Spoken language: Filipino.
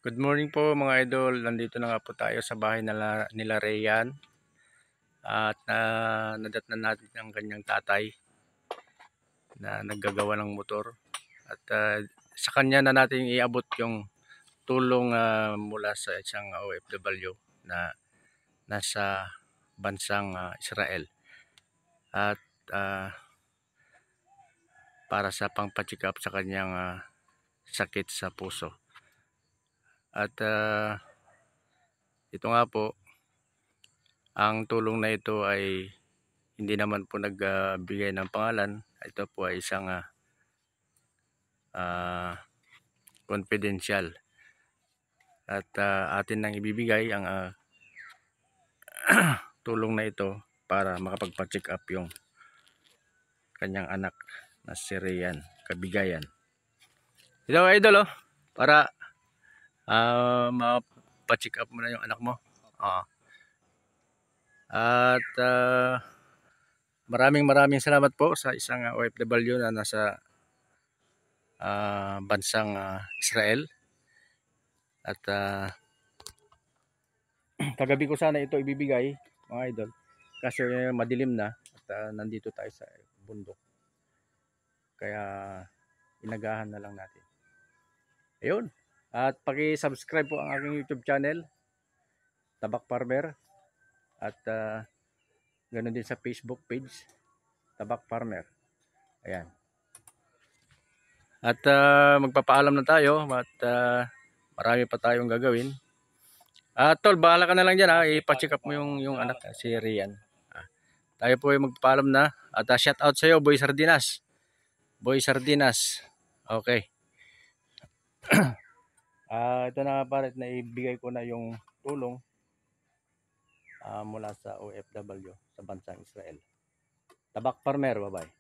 Good morning po mga idol. Nandito na nga po tayo sa bahay nila Rayan. At nadatnan natin ang kanyang tatay na naggagawa ng motor. At sa kanya na natin iabot yung tulong mula sa isang OFW na nasa bansang Israel. At para sa pang-check up sa kanyang sakit sa puso. At ito nga po, ang tulong na ito ay hindi naman po nagbigay ng pangalan. Ito po ay isang confidential. At atin nang ibibigay ang tulong na ito para makapagpa-check up yung kanyang anak na si Rian Kabigayan. Ito idol para mapa-check up mo na yung anak mo. At maraming salamat po sa isang OFW na nasa bansang Israel. At kagabi ko sana ito ibibigay mga idol kasi madilim na at nandito tayo sa bundok, kaya inagahan na lang natin. Ayun, at paki-subscribe po ang aking YouTube channel Tabak Farmer, at ganoon din sa Facebook page Tabak Farmer. Ayan. At magpapaalam na tayo at marami pa tayong gagawin. Tol, bahala ka na lang dyan ipa-check up mo yung anak si Rian. Tayo po ay magpapaalam na at shout out sa iyo Boy Sardinas. Boy Sardinas. Okay. Ito na para na ibigay ko na yung tulong mula sa OFW sa bansang Israel. Tabak Farmer, bye-bye.